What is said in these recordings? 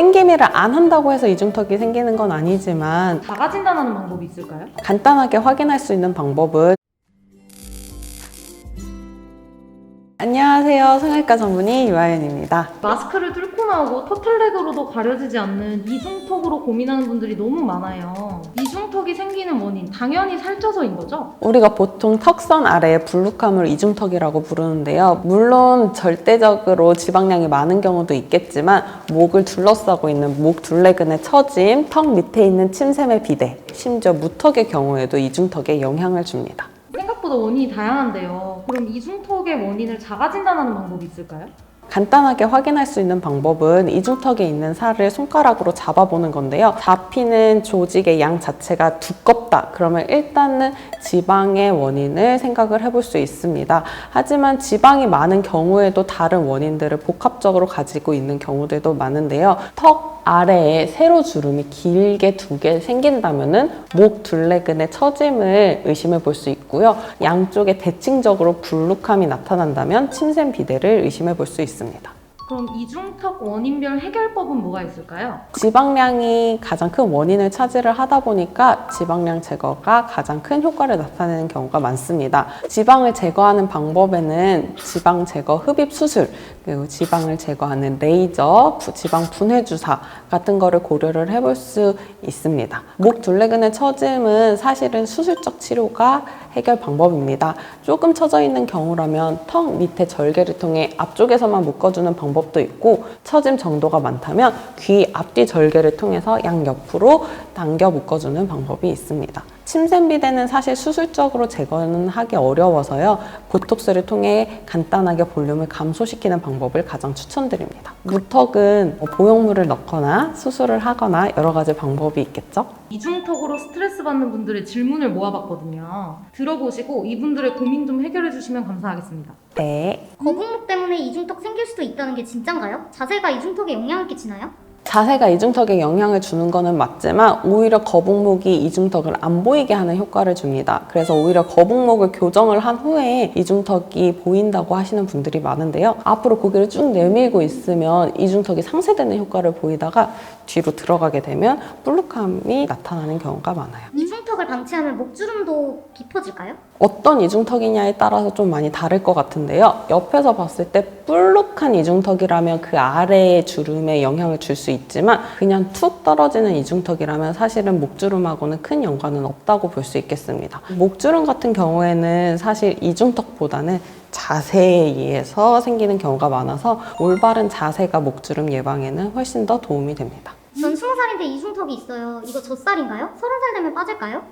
땡기미를 안 한다고 해서 이중턱이 생기는 건 아니지만 자가 진단하는 방법이 있을까요? 간단하게 확인할 수 있는 방법은 안녕하세요. 성형외과 전문의 유아연입니다. 마스크를 뚫고 나오고 터틀넥으로도 가려지지 않는 이중턱으로 고민하는 분들이 너무 많아요. 이중턱이 생기는 원인, 당연히 살쪄서인 거죠? 우리가 보통 턱선 아래의 불룩함을 이중턱이라고 부르는데요. 물론 절대적으로 지방량이 많은 경우도 있겠지만 목을 둘러싸고 있는 목 둘레근의 처짐, 턱 밑에 있는 침샘의 비대, 심지어 무턱의 경우에도 이중턱에 영향을 줍니다. 생각보다 원인이 다양한데요. 그럼 이중턱의 원인을 자가 진단하는 방법이 있을까요? 간단하게 확인할 수 있는 방법은 이중턱에 있는 살을 손가락으로 잡아보는 건데요. 잡히는 조직의 양 자체가 두껍다. 그러면 일단은 지방의 원인을 생각을 해볼 수 있습니다. 하지만 지방이 많은 경우에도 다른 원인들을 복합적으로 가지고 있는 경우들도 많은데요. 턱 아래에 세로 주름이 길게 두 개 생긴다면은 목 둘레근의 처짐을 의심해 볼 수 있고요. 양쪽에 대칭적으로 불룩함이 나타난다면 침샘 비대를 의심해 볼 수 있습니다. 그럼 이중턱 원인별 해결법은 뭐가 있을까요? 지방량이 가장 큰 원인을 차지를 하다 보니까 지방량 제거가 가장 큰 효과를 나타내는 경우가 많습니다. 지방을 제거하는 방법에는 지방 제거 흡입 수술, 그리고 지방을 제거하는 레이저, 지방 분해 주사 같은 거를 고려를 해볼 수 있습니다. 목 둘레근의 처짐은 사실은 수술적 치료가 해결 방법입니다. 조금 처져 있는 경우라면 턱 밑에 절개를 통해 앞쪽에서만 묶어주는 방법도 있고, 처짐 정도가 많다면 귀 앞뒤 절개를 통해서 양옆으로 당겨 묶어주는 방법이 있습니다. 침샘 비대는 사실 수술적으로 제거는 하기 어려워서요. 보톡스를 통해 간단하게 볼륨을 감소시키는 방법을 가장 추천드립니다. 무턱은 보형물을 넣거나 수술을 하거나 여러 가지 방법이 있겠죠? 이중턱으로 스트레스 받는 분들의 질문을 모아봤거든요. 들어보시고 이분들의 고민 좀 해결해 주시면 감사하겠습니다. 네. 거북목 때문에 이중턱 생길 수도 있다는 게 진짠가요? 자세가 이중턱에 영향을 끼치나요? 자세가 이중턱에 영향을 주는 거는 맞지만 오히려 거북목이 이중턱을 안 보이게 하는 효과를 줍니다. 그래서 오히려 거북목을 교정을 한 후에 이중턱이 보인다고 하시는 분들이 많은데요. 앞으로 고개를 쭉 내밀고 있으면 이중턱이 상쇄되는 효과를 보이다가 뒤로 들어가게 되면 볼록함이 나타나는 경우가 많아요. 이중턱을 방치하면 목주름도 깊어질까요? 어떤 이중턱이냐에 따라서 좀 많이 다를 것 같은데요. 옆에서 봤을 때 볼록한 이중턱이라면 그 아래의 주름에 영향을 줄 수 있지만 그냥 툭 떨어지는 이중턱이라면 사실은 목주름하고는 큰 연관은 없다고 볼 수 있겠습니다. 목주름 같은 경우에는 사실 이중턱보다는 자세에 의해서 생기는 경우가 많아서 올바른 자세가 목주름 예방에는 훨씬 더 도움이 됩니다. 전 20살인데 이중턱이 있어요. 이거 젖살인가요? 30살 되면 빠질까요?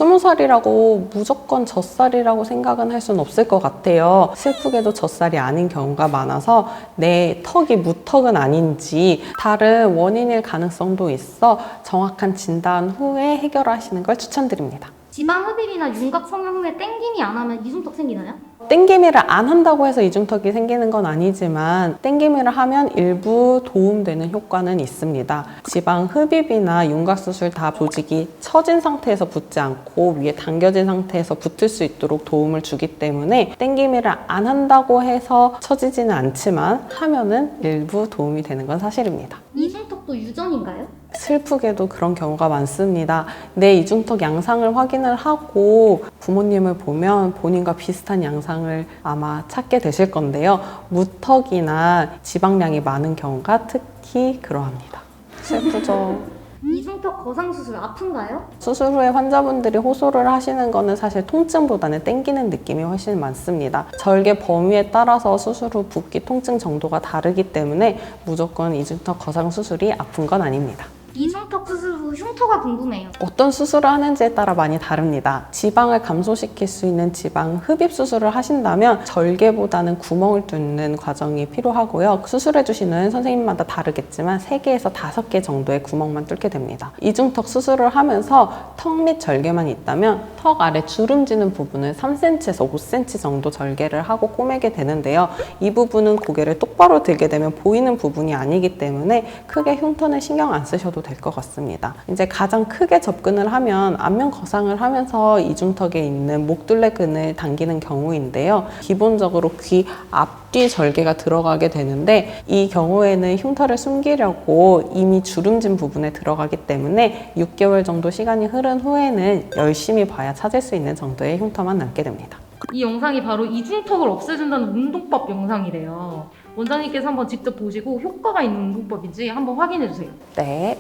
20살이라고 무조건 젖살이라고 생각은 할 수는 없을 것 같아요. 슬프게도 젖살이 아닌 경우가 많아서 내 턱이 무턱은 아닌지 다른 원인일 가능성도 있어 정확한 진단 후에 해결하시는 걸 추천드립니다. 지방 흡입이나 윤곽 성형 후에 땡김이 안 하면 이중턱 생기나요? 땡기미를 안 한다고 해서 이중턱이 생기는 건 아니지만 땡기미를 하면 일부 도움되는 효과는 있습니다. 지방 흡입이나 윤곽수술 다 조직이 처진 상태에서 붙지 않고 위에 당겨진 상태에서 붙을 수 있도록 도움을 주기 때문에 땡기미를 안 한다고 해서 처지지는 않지만 하면은 일부 도움이 되는 건 사실입니다. 이중턱도 유전인가요? 슬프게도 그런 경우가 많습니다. 내 이중턱 양상을 확인을 하고 부모님을 보면 본인과 비슷한 양상을 아마 찾게 되실 건데요. 무턱이나 지방량이 많은 경우가 특히 그러합니다. 슬프죠. 이중턱 거상수술 아픈가요? 수술 후에 환자분들이 호소를 하시는 거는 사실 통증보다는 땡기는 느낌이 훨씬 많습니다. 절개 범위에 따라서 수술 후 붓기 통증 정도가 다르기 때문에 무조건 이중턱 거상 수술이 아픈 건 아닙니다. 이중턱 수술 후 흉터가 궁금해요. 어떤 수술을 하는지에 따라 많이 다릅니다. 지방을 감소시킬 수 있는 지방 흡입 수술을 하신다면 절개보다는 구멍을 뚫는 과정이 필요하고요. 수술해 주시는 선생님마다 다르겠지만 3개에서 5개 정도의 구멍만 뚫게 됩니다. 이중턱 수술을 하면서 턱 및 절개만 있다면 턱 아래 주름지는 부분을 3cm에서 5cm 정도 절개를 하고 꼬매게 되는데요. 이 부분은 고개를 똑바로 들게 되면 보이는 부분이 아니기 때문에 크게 흉터는 신경 안 쓰셔도 보셔도 될 것 같습니다. 이제 가장 크게 접근을 하면 안면 거상을 하면서 이중턱에 있는 목둘레근을 당기는 경우인데요. 기본적으로 귀 앞뒤 절개가 들어가게 되는데 이 경우에는 흉터를 숨기려고 이미 주름진 부분에 들어가기 때문에 6개월 정도 시간이 흐른 후에는 열심히 봐야 찾을 수 있는 정도의 흉터만 남게 됩니다. 이 영상이 바로 이중턱을 없애준다는 운동법 영상이래요. 원장님께서 한번 직접 보시고 효과가 있는 운동법인지 한번 확인해주세요. 네.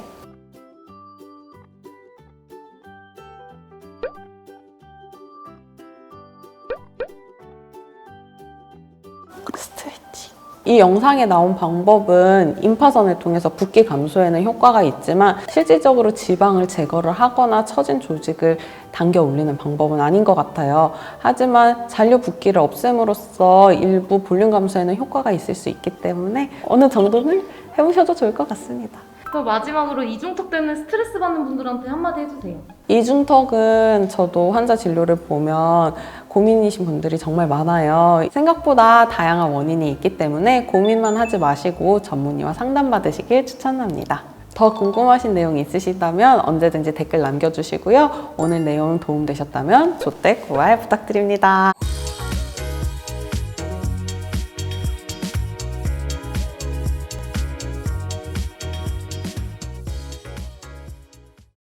스트레칭. 이 영상에 나온 방법은 임파선을 통해서 붓기 감소에는 효과가 있지만 실질적으로 지방을 제거를 하거나 처진 조직을 당겨 올리는 방법은 아닌 것 같아요. 하지만 잔류 붓기를 없앰으로써 일부 볼륨 감소에는 효과가 있을 수 있기 때문에 어느 정도는 해보셔도 좋을 것 같습니다. 그럼 마지막으로 이중턱 때문에 스트레스 받는 분들한테 한마디 해주세요. 이중턱은 저도 환자 진료를 보면 고민이신 분들이 정말 많아요. 생각보다 다양한 원인이 있기 때문에 고민만 하지 마시고 전문의와 상담받으시길 추천합니다. 더 궁금하신 내용이 있으시다면 언제든지 댓글 남겨주시고요. 오늘 내용 도움되셨다면 좋댓, 고알 부탁드립니다.